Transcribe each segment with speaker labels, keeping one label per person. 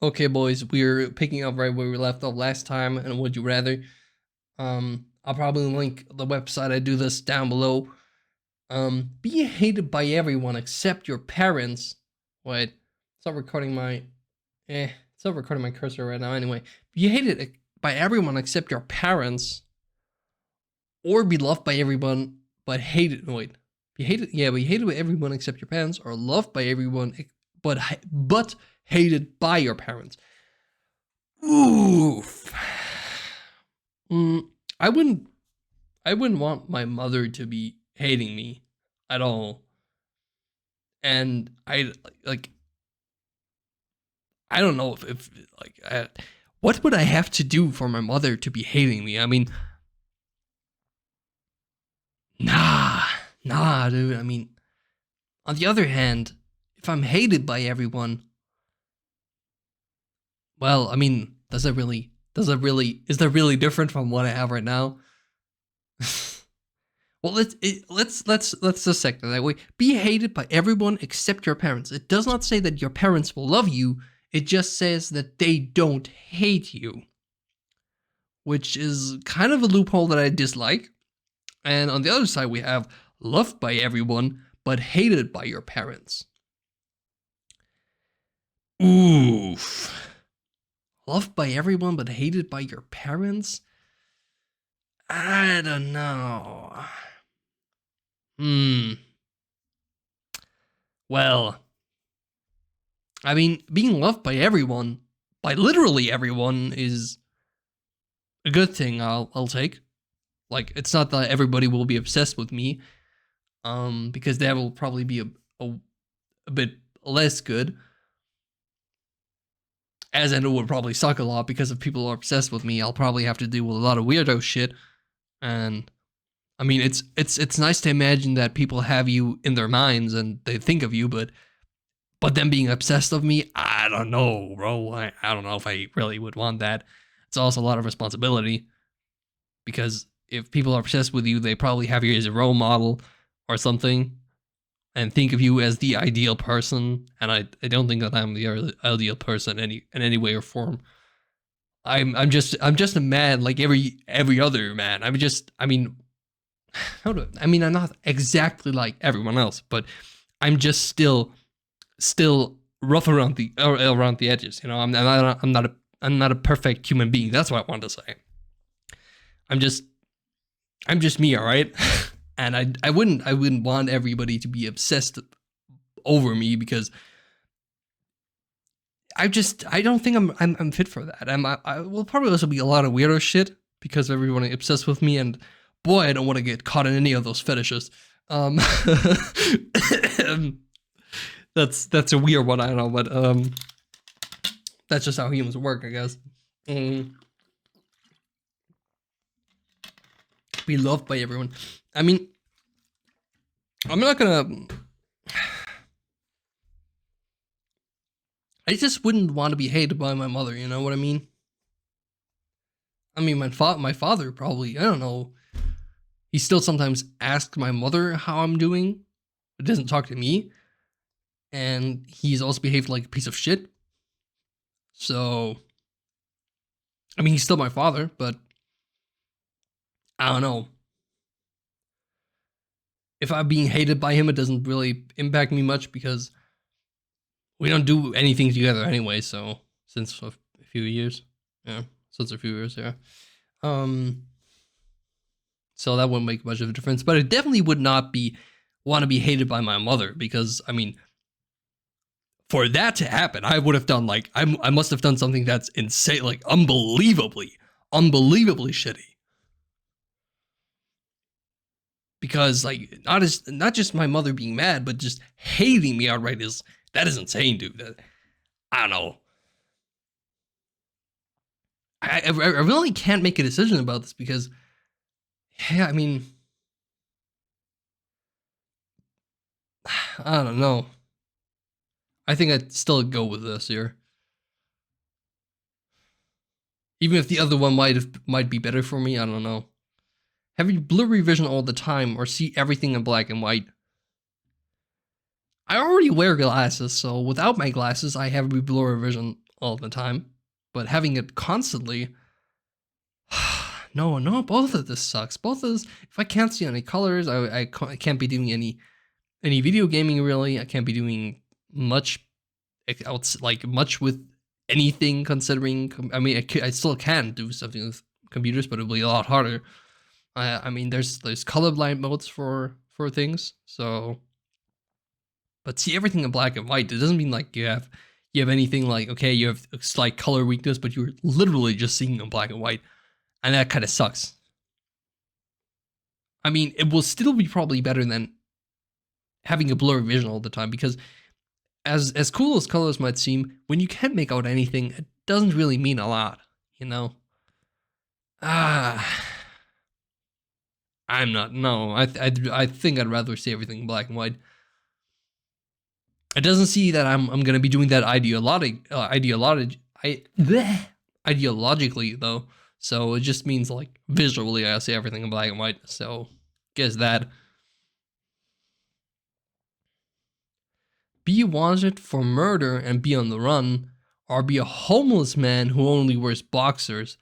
Speaker 1: Okay, boys, we're picking up right where we left off last time, and Would You Rather. I'll probably link the website I do this down below. Be hated by everyone except your parents. Wait, it's not recording my, it's not recording my cursor right now. Anyway, be hated by everyone except your parents, or be loved by everyone but hated. Wait, be hated. Yeah, be hated by everyone except your parents, or loved by everyone but hated by your parents. Oof. Mm, I wouldn't. I wouldn't want my mother to be hating me at all. And I like. I don't know if like. What would I have to do for my mother to be hating me? I mean, nah, dude. I mean, on the other hand, if I'm hated by everyone, well, I mean, is that really different from what I have right now? Well, let's dissect it that way. Be hated by everyone except your parents. It does not say that your parents will love you. It just says that they don't hate you, which is kind of a loophole that I dislike. And on the other side, we have loved by everyone but hated by your parents. Oof. Loved by everyone but hated by your parents? I don't know. Well, I mean, being loved by everyone, by literally everyone, is a good thing. I'll take. Like, it's not that everybody will be obsessed with me, because that will probably be a bit less good. As in, it would probably suck a lot because if people are obsessed with me, I'll probably have to deal with a lot of weirdo shit. And I mean, it's nice to imagine that people have you in their minds and they think of you, but them being obsessed of me, I don't know, bro. I don't know if I really would want that. It's also a lot of responsibility because if people are obsessed with you, they probably have you as a role model or something and think of you as the ideal person. And I don't think that I'm the ideal person in any way or form. I'm just a man like every other man. I'm not exactly like everyone else, but I'm just still rough around the edges. You know, I'm not a perfect human being. That's what I want to say. I'm just me, all right. And I wouldn't want everybody to be obsessed over me because I don't think I'm fit for that. I will probably also be a lot of weirdo shit because everyone is obsessed with me, and boy, I don't want to get caught in any of those fetishes. That's a weird one, I don't know, but that's just how humans work, I guess. Be loved by everyone. I mean, I'm not gonna. I just wouldn't want to be hated by my mother. You know what I mean? I mean, my father probably. I don't know. He still sometimes asks my mother how I'm doing, but doesn't talk to me. And he's also behaved like a piece of shit. So, I mean, he's still my father, but I don't know. If I'm being hated by him, it doesn't really impact me much because we don't do anything together anyway. So since a few years, yeah. So that wouldn't make much of a difference. But it definitely would not want to be hated by my mother because I mean, for that to happen, I would have done like I must have done something that's insane, like unbelievably shitty. Because like not just my mother being mad, but just hating me outright is insane, dude. I don't know. I really can't make a decision about this because, yeah, I mean, I don't know. I think I'd still go with this here, even if the other one might be better for me. I don't know. Have you blurry vision all the time or see everything in black and white? I already wear glasses, so without my glasses, I have blurry vision all the time, but having it constantly, no, both of this sucks. Both of this, if I can't see any colors, I can't be doing any video gaming really. I can't be doing much like much with anything considering. I mean, I still can do something with computers, but it'll be a lot harder. I mean, there's colorblind modes for things, so. But see everything in black and white. It doesn't mean like you have anything like, okay, you have a slight color weakness, but you're literally just seeing in black and white, and that kind of sucks. I mean, it will still be probably better than having a blurry vision all the time, because as cool as colors might seem, when you can't make out anything, it doesn't really mean a lot, you know? I'm not. No, I think I'd rather see everything in black and white. It doesn't see that I'm gonna be doing that ideologically though. So it just means like visually I see everything in black and white. So guess that. Be wanted for murder and be on the run, or be a homeless man who only wears boxers.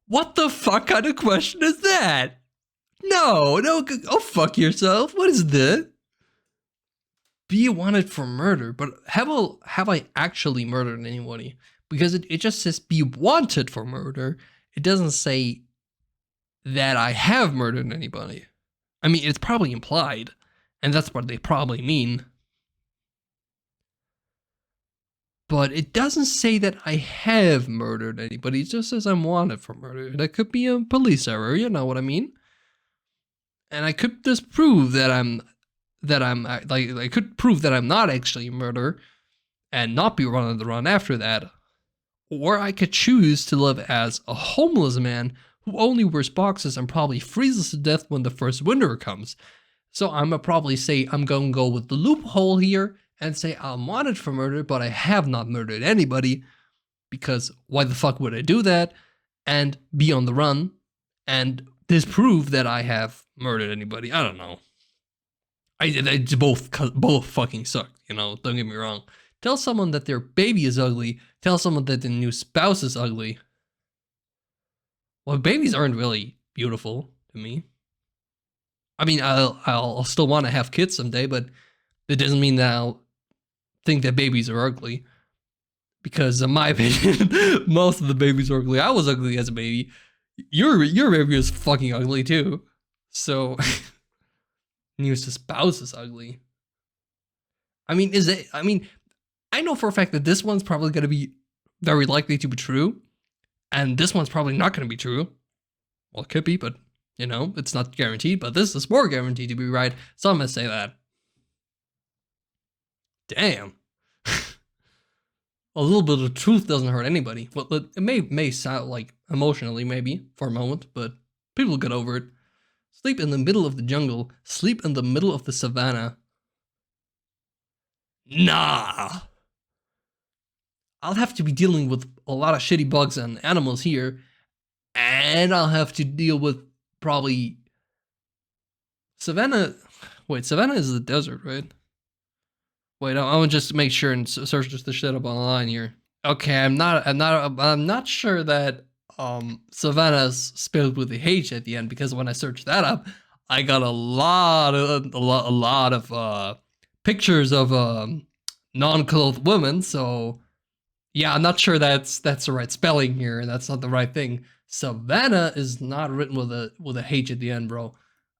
Speaker 1: What the fuck kind of question is that? No, go fuck yourself. What is that? Be wanted for murder, but have I actually murdered anybody? Because it just says be wanted for murder. It doesn't say that I have murdered anybody. I mean, it's probably implied, and that's what they probably mean. But it doesn't say that I have murdered anybody. It just says I'm wanted for murder. That could be a police error, you know what I mean? And I could disprove that I could prove that I'm not actually a murderer and not be run on the run after that. Or I could choose to live as a homeless man who only wears boxes and probably freezes to death when the first winter comes. So I'm gonna probably say I'm gonna go with the loophole here and say I'm wanted for murder, but I have not murdered anybody, because why the fuck would I do that? And be on the run and disprove that I have murdered anybody. I don't know. I both fucking suck, you know, don't get me wrong. Tell someone that their baby is ugly. Tell someone that their new spouse is ugly. Well, babies aren't really beautiful to me. I mean, I'll still want to have kids someday, but that doesn't mean that I'll think that babies are ugly. Because in my opinion, most of the babies are ugly. I was ugly as a baby. Your baby was fucking ugly too. So... new spouse is ugly. I mean, I know for a fact that this one's probably going to be very likely to be true, and this one's probably not going to be true. Well, it could be, but, you know, it's not guaranteed, but this is more guaranteed to be right, so I'm going to say that. Damn. A little bit of truth doesn't hurt anybody. Well, it may sound like emotionally, maybe, for a moment, but people get over it. Sleep in the middle of the jungle. Sleep in the middle of the savannah. Nah. I'll have to be dealing with a lot of shitty bugs and animals here. And I'll have to deal with probably... Savannah... Wait, savannah is the desert, right? Wait, I'm gonna just make sure and search this shit up online here. Okay, I'm not sure that... Savannah's spelled with a H at the end, because when I searched that up, I got a lot of pictures of non-clothed women. So yeah, I'm not sure that's the right spelling here. That's not the right thing. Savannah is not written with a H at the end, bro.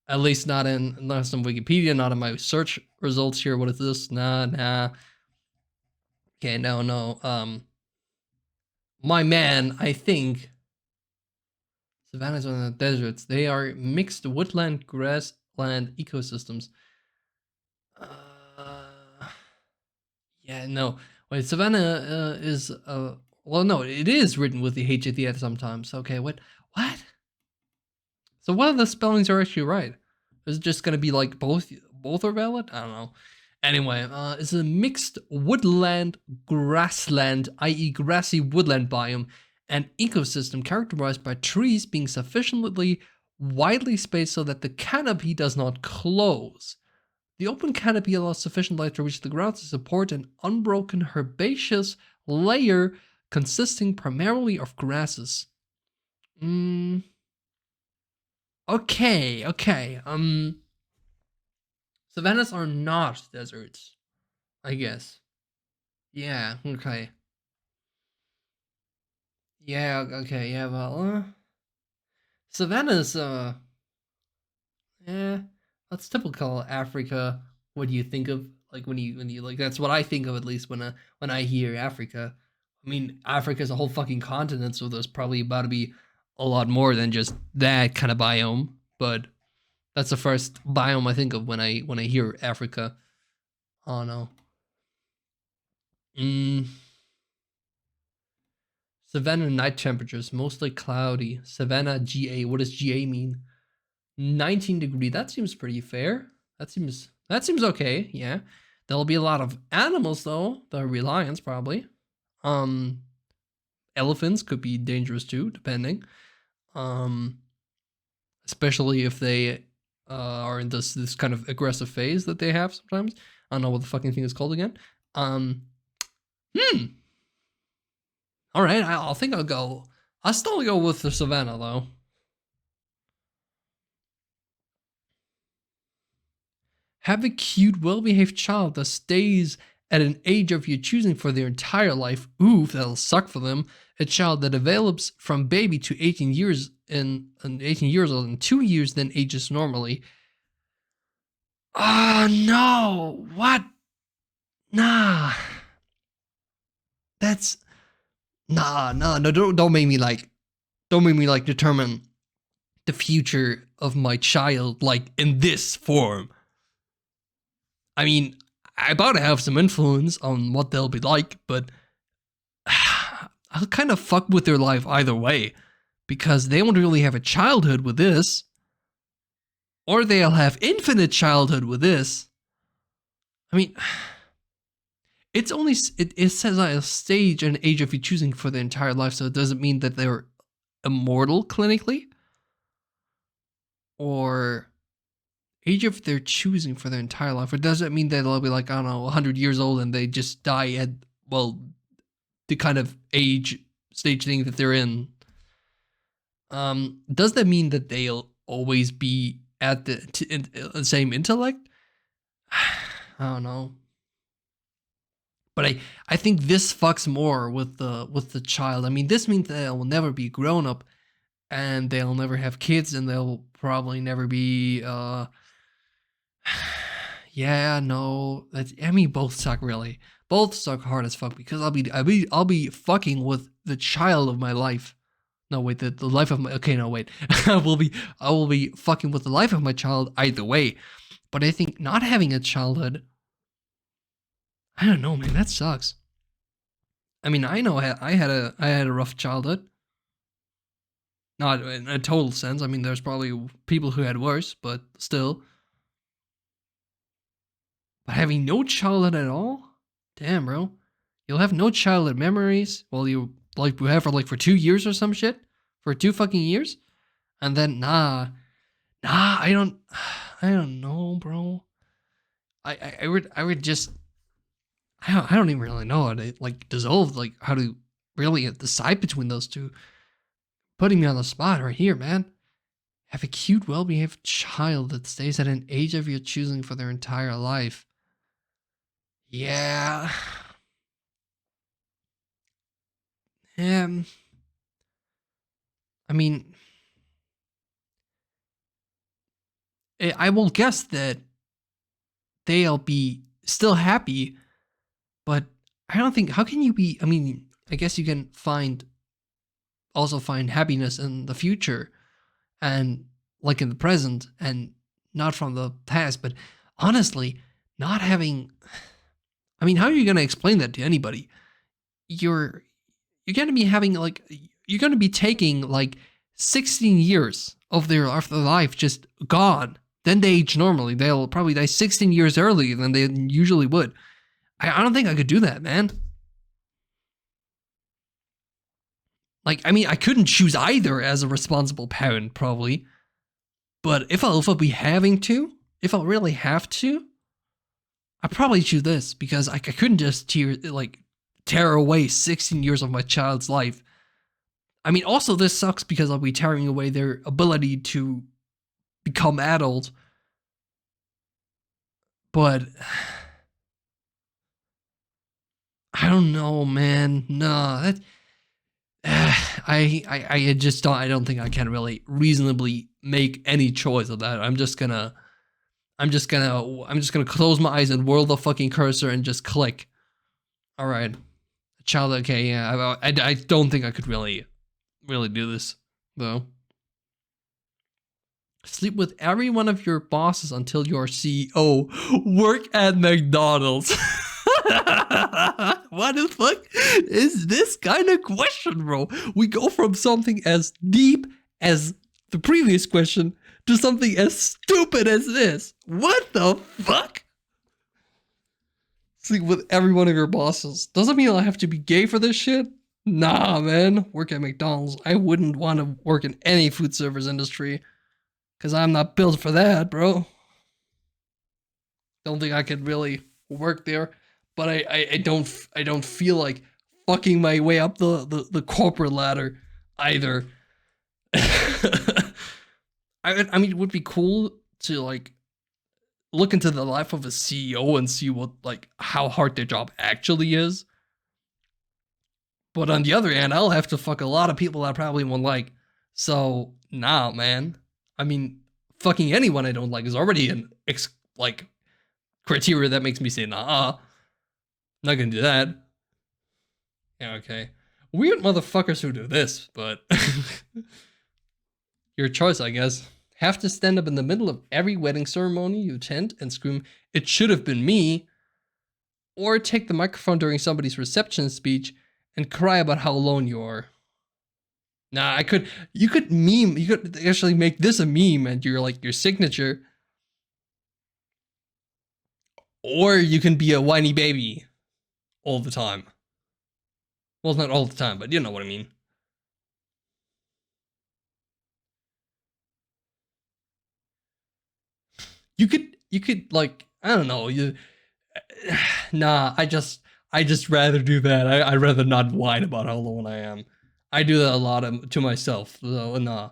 Speaker 1: At least not in Wikipedia, not in my search results here. What is this? Nah. Okay, no. My man, I think. Savannas are in the deserts. They are mixed woodland, grassland ecosystems. Yeah, no. Wait, savanna is well, no, it is written with the H at the end sometimes. Okay, what? So what of the spellings are actually right? Is it just gonna be like both are valid? I don't know. Anyway, it's a mixed woodland, grassland, i.e. grassy woodland biome, an ecosystem characterized by trees being sufficiently widely spaced so that the canopy does not close. The open canopy allows sufficient light to reach the ground to support an unbroken herbaceous layer consisting primarily of grasses. Okay. Savannas are not deserts, I guess. Yeah, okay. Yeah, okay, yeah, well, savannas, yeah, that's typical Africa. What do you think of, like, when you like, that's what I think of, at least when I hear Africa. I mean, Africa is a whole fucking continent, so there's probably about to be a lot more than just that kind of biome, but that's the first biome I think of when I hear Africa. Oh no. Mm, Savannah night temperatures mostly cloudy. Savannah GA. What does GA mean? 19-degree. That seems pretty fair. That seems okay. Yeah. There'll be a lot of animals though. The reliance probably. Um, Elephants could be dangerous too, depending. Um, Especially if they are in this kind of aggressive phase that they have sometimes. I don't know what the fucking thing is called again. Um, hmm. All right, I'll think I'll go. I'll still go with the savannah though. Have a cute, well-behaved child that stays at an age of your choosing for their entire life. Oof, that'll suck for them. A child that develops from baby to 18 years in 18 years old in 2 years, then ages normally. Ah, no. What? Nah. That's no. Don't make me like determine the future of my child like in this form. I mean, I about to have some influence on what they'll be like, but I'll kind of fuck with their life either way, because they won't really have a childhood with this, or they'll have infinite childhood with this. I mean, it says a stage and age of you choosing for their entire life, so it doesn't mean that they're immortal clinically, or age of their choosing for their entire life. It doesn't mean that they'll be like, I don't know, 100 years old and they just die at, well, the kind of age stage thing that they're in. Does that mean that they'll always be at the same intellect? I don't know. But I think this fucks more with the child. I mean, this means that they'll never be grown up, and they'll never have kids, and they'll probably never be yeah, no. I mean, both suck really. Both suck hard as fuck, because I'll be fucking with the child of my life. No, wait, the life of my, okay, no, wait. I will be fucking with the life of my child either way. But I think not having a childhood, I don't know, man, that sucks. I mean, I know I had a rough childhood. Not in a total sense. I mean, there's probably people who had worse, but still. But having no childhood at all? Damn, bro. You'll have no childhood memories. Well, you have for 2 years or some shit? For 2 fucking years? And then I don't know, bro. I would just I don't even really know how to like dissolve, like how to really decide between those two. Putting me on the spot right here, man. Have a cute, well-behaved child that stays at an age of your choosing for their entire life. Yeah. I mean, I will guess that they'll be still happy, but I don't think, how can you be, I mean, I guess you can also find happiness in the future and like in the present and not from the past, but honestly, not having, I mean, how are you going to explain that to anybody? You're going to be having like, you're going to be taking like 16 years of their life just gone. Then they age normally. They'll probably die 16 years earlier than they usually would. I don't think I could do that, man. Like, I mean, I couldn't choose either as a responsible parent, probably. But if I'll be having to, if I'll really have to, I'd probably choose this, because I couldn't just tear away 16 years of my child's life. I mean, also this sucks because I'll be tearing away their ability to become adult. But I don't know, man. No, that I just don't. I don't think I can really reasonably make any choice of that. I'm just gonna close my eyes and whirl the fucking cursor and just click. All right, child. Okay, yeah. I don't think I could really do this though. Sleep with every one of your bosses until you're CEO. Work at McDonald's. What the fuck is this kind of question, bro? We go from something as deep as the previous question to something as stupid as this. What the fuck? Sleep with every one of your bosses. Doesn't mean I have to be gay for this shit. Nah, man. Work at McDonald's. I wouldn't want to work in any food service industry. Because I'm not built for that, bro. Don't think I could really work there. But I don't feel like fucking my way up the corporate ladder either. I mean, it would be cool to like look into the life of a CEO and see what like how hard their job actually is. But on the other hand, I'll have to fuck a lot of people I probably won't like. So nah, man. I mean, fucking anyone I don't like is already an like criteria that makes me say nah. Not gonna do that. Yeah, okay. Weird motherfuckers who do this, but your choice, I guess. Have to stand up in the middle of every wedding ceremony you attend and scream, "It should have been me," or take the microphone during somebody's reception speech and cry about how alone you are. Nah, you could actually make this a meme and you're like your signature. Or you can be a whiny baby all the time. Well, not all the time, but you know what I mean. You could like, I don't know, nah, I just rather do that. I'd rather not whine about how alone I am. I do that a lot to myself, so nah.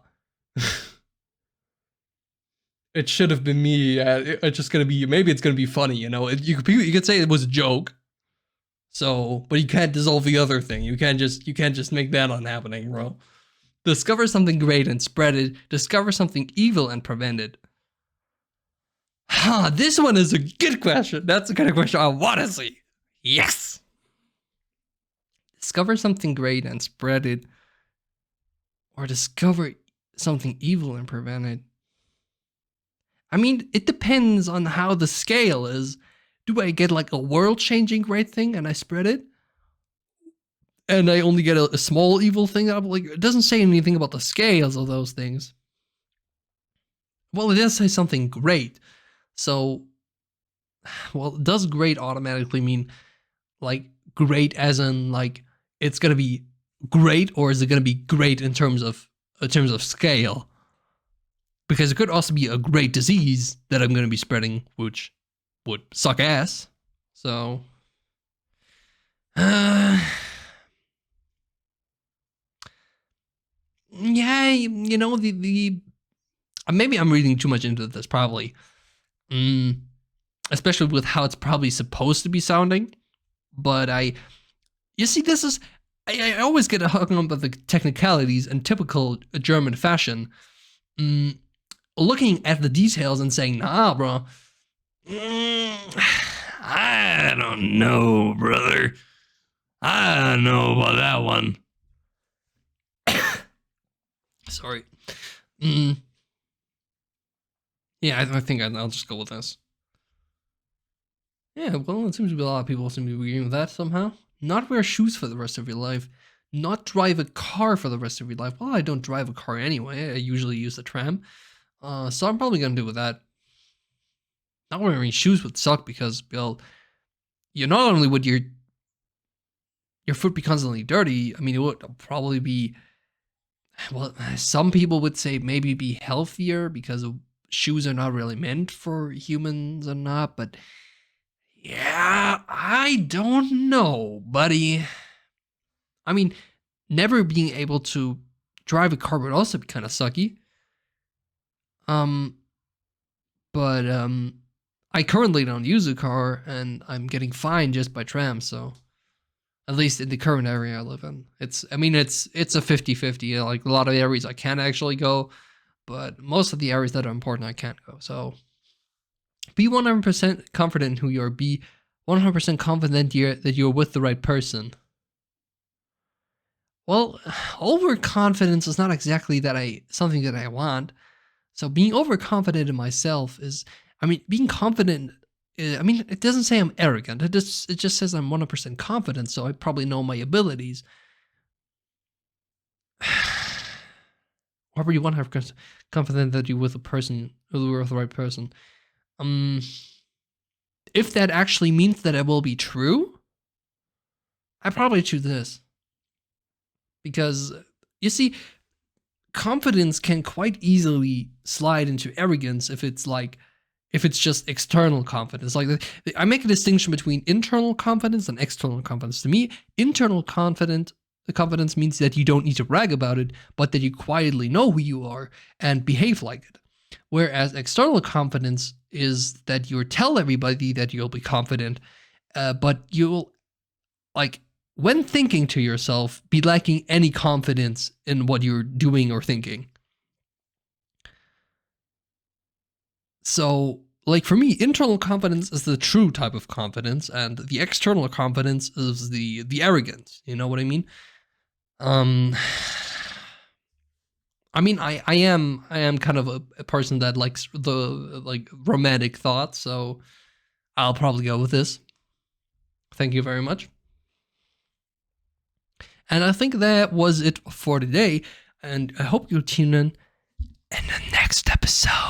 Speaker 1: It should have been me. It's just gonna be, maybe it's gonna be funny, you know. You could say it was a joke. So, but you can't dissolve the other thing. You can't just make that unhappening, bro. Discover something great and spread it. Discover something evil and prevent it. Huh, this one is a good question. That's the kind of question I want to see. Yes. Discover something great and spread it. Or discover something evil and prevent it. I mean, it depends on how the scale is. Do I get like a world-changing great thing and I spread it? And I only get a small evil thing? Like, it doesn't say anything about the scales of those things. Well, it does say something great. So, well, does great automatically mean like great as in like it's gonna be great, or is it gonna be great in terms of scale? Because it could also be a great disease that I'm gonna be spreading, which would suck ass. So, yeah, you know, the maybe I'm reading too much into this, probably. Especially with how it's probably supposed to be sounding. But you see, this is, I always get hung up with the technicalities in typical German fashion. Looking at the details and saying, nah, bro. I don't know, brother. I don't know about that one. Sorry. Yeah, I think I'll just go with this. Yeah, well, it seems to be a lot of people seem to be agreeing with that somehow. Not wear shoes for the rest of your life. Not drive a car for the rest of your life. Well, I don't drive a car anyway. I usually use the tram. So I'm probably going to do with that. Not wearing shoes would suck because, well, you not only would your foot be constantly dirty, I mean, it would probably be, well, some people would say maybe be healthier because shoes are not really meant for humans or not, but Yeah, I don't know, buddy. I mean, never being able to drive a car would also be kind of sucky. Um, but I currently don't use a car, and I'm getting fined just by tram. So at least in the current area I live in, I mean, it's a 50-50. Like a lot of areas I can actually go, but most of the areas that are important I can't go. So be 100% confident in who you are. Be 100% confident that you're with the right person. Well, overconfidence is not exactly something that I want. So being overconfident in myself is, I mean, being confident. I mean, it doesn't say I'm arrogant. It just says I'm 100% confident. So I probably know my abilities. Or were you 100% confident that you're with a person, you're with the right person? If that actually means that it will be true, I probably choose this. Because, you see, confidence can quite easily slide into arrogance if it's just external confidence. Like, I make a distinction between internal confidence and external confidence. To me, internal confidence means that you don't need to brag about it, but that you quietly know who you are and behave like it. Whereas external confidence is that you tell everybody that you'll be confident, but you'll, like, when thinking to yourself, be lacking any confidence in what you're doing or thinking. So, like, for me, internal confidence is the true type of confidence, and the external confidence is the arrogance. You know what I mean? I mean, I am kind of a person that likes the romantic thoughts, so I'll probably go with this. Thank you very much. And I think that was it for today, and I hope you tune in the next episode.